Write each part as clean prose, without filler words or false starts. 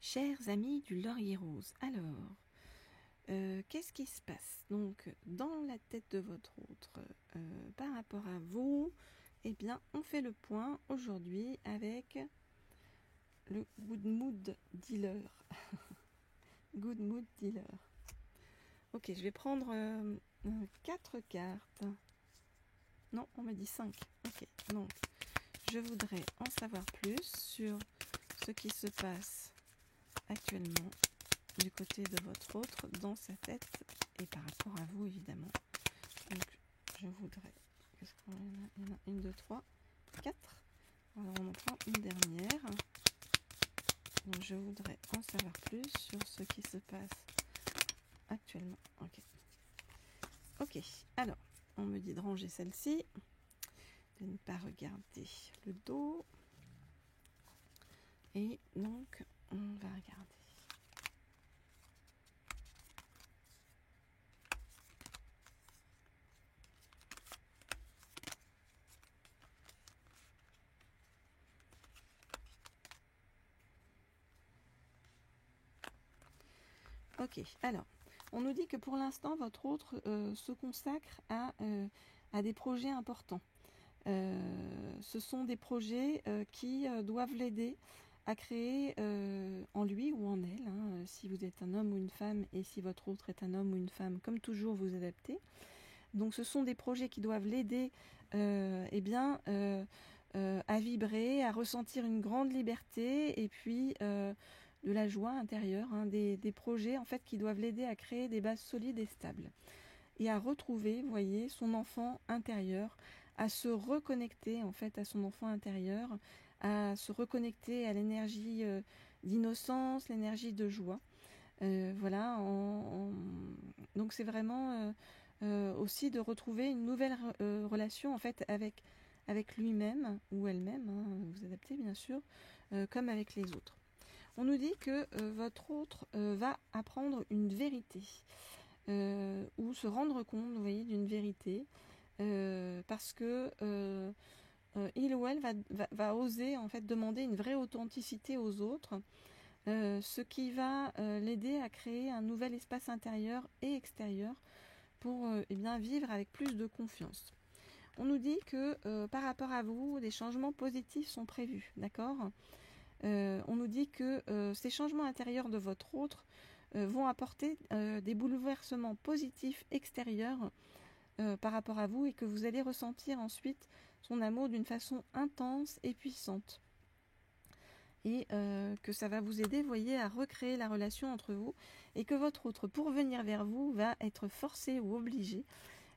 Chers amis du laurier rose, alors, qu'est-ce qui se passe donc dans la tête de votre autre par rapport à vous? Eh bien, on fait le point aujourd'hui avec le Good Mood Dealer. Good Mood Dealer. Ok, je vais prendre 4 cartes. Non, on m'a dit 5. Ok, donc je voudrais en savoir plus sur ce qui se passe actuellement du côté de votre autre, dans sa tête et par rapport à vous évidemment. Donc je voudrais, qu'est-ce qu'on a? Il y en a 1, 2, 3, 4. Alors on en prend une dernière. Donc je voudrais en savoir plus sur ce qui se passe actuellement. Ok, alors on me dit de ranger celle-ci, de ne pas regarder le dos, et donc on va regarder. Ok, alors, on nous dit que pour l'instant, votre autre se consacre à des projets importants. Ce sont des projets qui doivent l'aider à créer en lui ou en elle, hein, si vous êtes un homme ou une femme, et si votre autre est un homme ou une femme, comme toujours, vous adaptez. Donc ce sont des projets qui doivent l'aider à vibrer, à ressentir une grande liberté, et puis de la joie intérieure, hein, des projets en fait qui doivent l'aider à créer des bases solides et stables et à retrouver, vous voyez, son enfant intérieur, à se reconnecter en fait à son enfant intérieur, à se reconnecter à l'énergie d'innocence, l'énergie de joie. Voilà, donc c'est vraiment aussi de retrouver une nouvelle relation en fait avec lui-même ou elle-même, hein, vous adaptez bien sûr, comme avec les autres. On nous dit que votre autre va apprendre une vérité ou se rendre compte, vous voyez, d'une vérité parce que il ou elle va oser en fait demander une vraie authenticité aux autres, ce qui va l'aider à créer un nouvel espace intérieur et extérieur pour vivre avec plus de confiance. On nous dit que par rapport à vous, des changements positifs sont prévus, d'accord ? On nous dit que ces changements intérieurs de votre autre vont apporter des bouleversements positifs extérieurs par rapport à vous et que vous allez ressentir ensuite son amour d'une façon intense et puissante. Et que ça va vous aider, vous voyez, à recréer la relation entre vous et que votre autre, pour venir vers vous, va être forcé ou obligé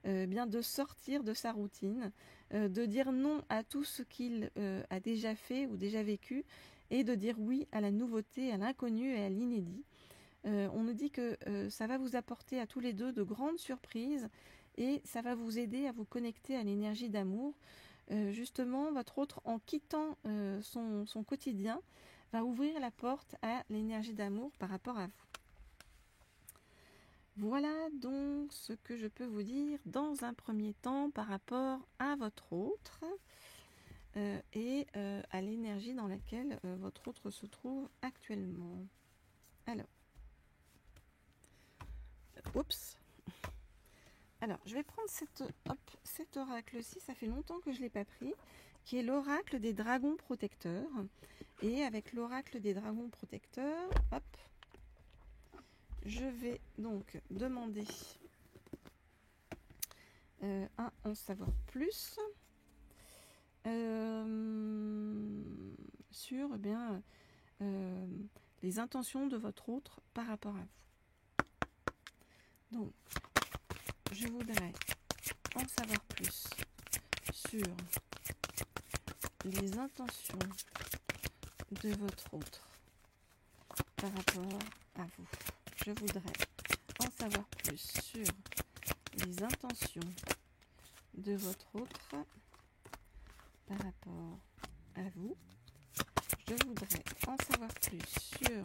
de sortir de sa routine, de dire non à tout ce qu'il a déjà fait ou déjà vécu et de dire oui à la nouveauté, à l'inconnu et à l'inédit. On nous dit que ça va vous apporter à tous les deux de grandes surprises et ça va vous aider à vous connecter à l'énergie d'amour. Justement, votre autre, en quittant son quotidien, va ouvrir la porte à l'énergie d'amour par rapport à vous. Voilà donc ce que je peux vous dire dans un premier temps par rapport à votre autre et à l'énergie dans laquelle votre autre se trouve actuellement. Alors, Alors, je vais prendre cet oracle-ci, ça fait longtemps que je ne l'ai pas pris, qui est l'oracle des dragons protecteurs. Et avec l'oracle des dragons protecteurs, je vais donc demander à en savoir plus sur les intentions de votre autre par rapport à vous. Donc, je voudrais en savoir plus sur les intentions de votre autre par rapport à vous. Je voudrais en savoir plus sur les intentions de votre autre par rapport à vous. Je voudrais en savoir plus sur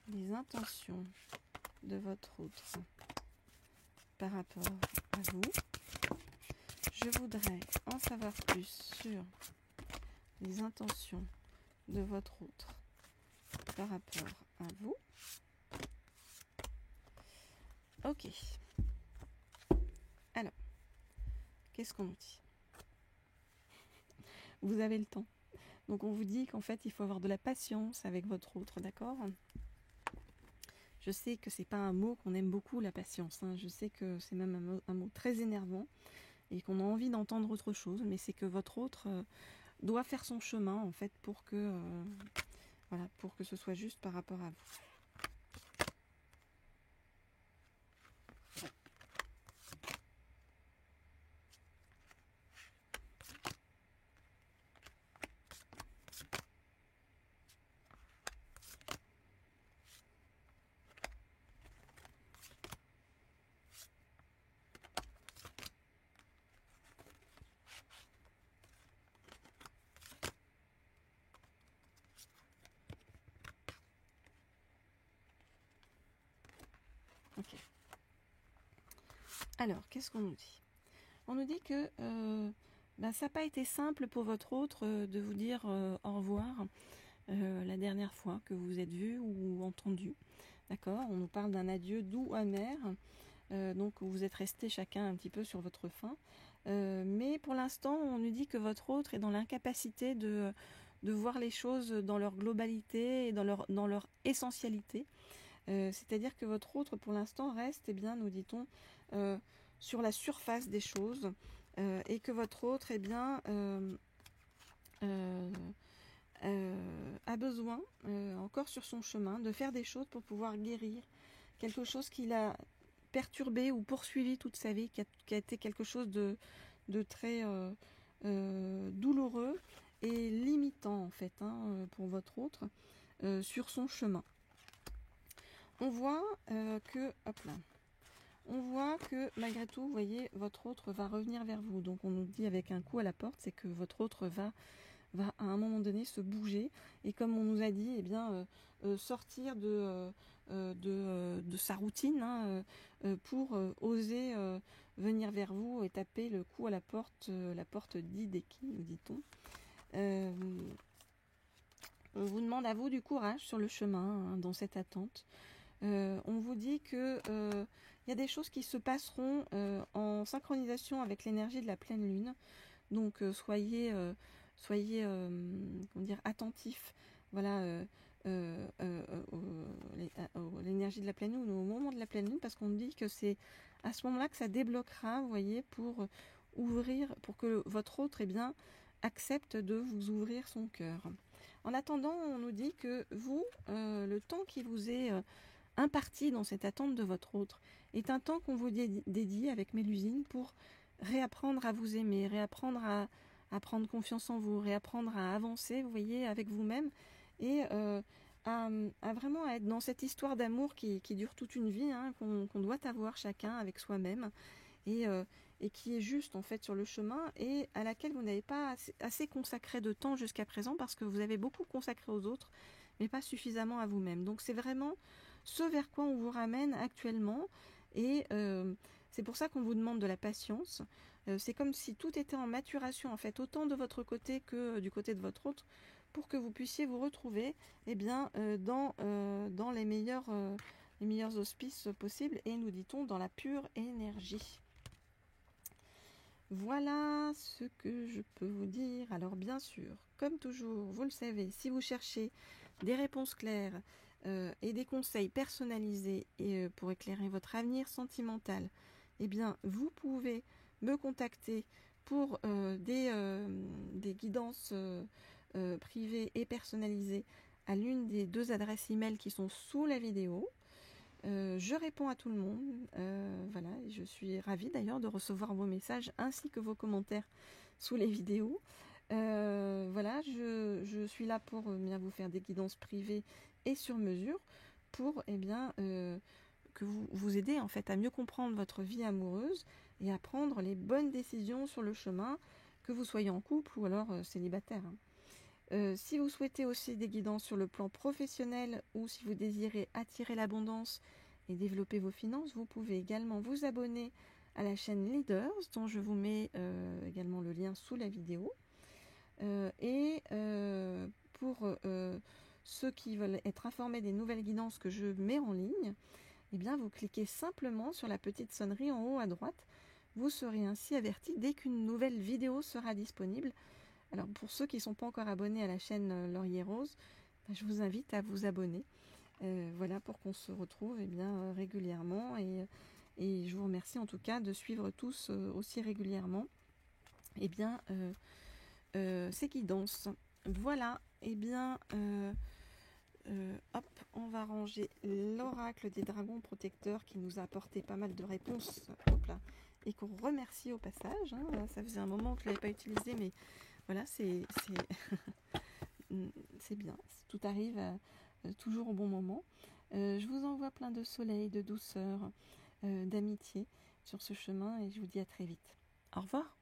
les intentions de votre autre par rapport à vous. Je voudrais en savoir plus sur les intentions de votre autre par rapport à vous. Ok. Alors, qu'est-ce qu'on nous dit? Vous avez le temps. Donc on vous dit qu'en fait, il faut avoir de la patience avec votre autre, d'accord? Je sais que c'est pas un mot qu'on aime beaucoup, la patience, hein. Je sais que c'est même un mot très énervant et qu'on a envie d'entendre autre chose, mais c'est que votre autre doit faire son chemin, en fait, pour que, voilà, pour que ce soit juste par rapport à vous. Ok. Alors, qu'est-ce qu'on nous dit? On nous dit que ça n'a pas été simple pour votre autre de vous dire au revoir la dernière fois que vous vous êtes vu ou entendu. D'accord? On nous parle d'un adieu doux, amer. Donc vous êtes restés chacun un petit peu sur votre faim. Mais pour l'instant, on nous dit que votre autre est dans l'incapacité de voir les choses dans leur globalité et dans leur essentialité. C'est-à-dire que votre autre, pour l'instant, reste, eh bien, nous dit-on, sur la surface des choses, et que votre autre, eh bien, a besoin, encore sur son chemin, de faire des choses pour pouvoir guérir quelque chose qu'il a perturbé ou poursuivi toute sa vie, qui a été quelque chose de très douloureux et limitant, en fait, hein, pour votre autre, sur son chemin. On voit on voit que malgré tout, vous voyez, votre autre va revenir vers vous. Donc on nous dit avec un coup à la porte, c'est que votre autre va à un moment donné se bouger et comme on nous a dit, eh bien, sortir de sa routine, hein, pour oser venir vers vous et taper le coup à la porte d'Hideki, nous dit-on. On vous demande à vous du courage sur le chemin, hein, dans cette attente. On vous dit que y a des choses qui se passeront en synchronisation avec l'énergie de la pleine lune. Donc soyez comment dire, attentifs, voilà, l'énergie de la pleine lune, au moment de la pleine lune, parce qu'on dit que c'est à ce moment-là que ça débloquera, vous voyez, pour ouvrir, pour que votre autre, eh bien, accepte de vous ouvrir son cœur. En attendant, on nous dit que vous, le temps qui vous est imparti dans cette attente de votre autre est un temps qu'on vous dédie avec Mélusine pour réapprendre à vous aimer, réapprendre à prendre confiance en vous, réapprendre à avancer, vous voyez, avec vous-même et à vraiment être dans cette histoire d'amour qui dure toute une vie, hein, qu'on doit avoir chacun avec soi-même et qui est juste en fait sur le chemin et à laquelle vous n'avez pas assez consacré de temps jusqu'à présent parce que vous avez beaucoup consacré aux autres mais pas suffisamment à vous-même. Donc c'est vraiment ce vers quoi on vous ramène actuellement et c'est pour ça qu'on vous demande de la patience. C'est comme si tout était en maturation en fait, autant de votre côté que du côté de votre autre, pour que vous puissiez vous retrouver eh bien, dans les meilleurs auspices possibles et nous dit-on dans la pure énergie. Voilà ce que je peux vous dire. Alors bien sûr, comme toujours, vous le savez, si vous cherchez des réponses claires et des conseils personnalisés et, pour éclairer votre avenir sentimental, eh bien vous pouvez me contacter pour des guidances privées et personnalisées à l'une des 2 adresses email qui sont sous la vidéo. Je réponds à tout le monde, voilà, et je suis ravie d'ailleurs de recevoir vos messages ainsi que vos commentaires sous les vidéos. Voilà, je suis là pour bien vous faire des guidances privées et sur mesure pour eh bien, que vous aider en fait à mieux comprendre votre vie amoureuse et à prendre les bonnes décisions sur le chemin, que vous soyez en couple ou alors célibataire. Si vous souhaitez aussi des guidances sur le plan professionnel ou si vous désirez attirer l'abondance et développer vos finances, vous pouvez également vous abonner à la chaîne Leaders, dont je vous mets également le lien sous la vidéo. Pour ceux qui veulent être informés des nouvelles guidances que je mets en ligne, eh bien vous cliquez simplement sur la petite sonnerie en haut à droite. Vous serez ainsi averti dès qu'une nouvelle vidéo sera disponible. Alors pour ceux qui ne sont pas encore abonnés à la chaîne Laurier Rose, je vous invite à vous abonner. Voilà, pour qu'on se retrouve régulièrement. Et je vous remercie en tout cas de suivre tous aussi régulièrement ces guidances. Voilà, hop, on va ranger l'oracle des dragons protecteurs qui nous a apporté pas mal de réponses. Hop là, et qu'on remercie au passage. Ça faisait un moment que je ne l'avais pas utilisé, mais voilà, c'est bien. Tout arrive toujours au bon moment. Je vous envoie plein de soleil, de douceur, d'amitié sur ce chemin et je vous dis à très vite. Au revoir.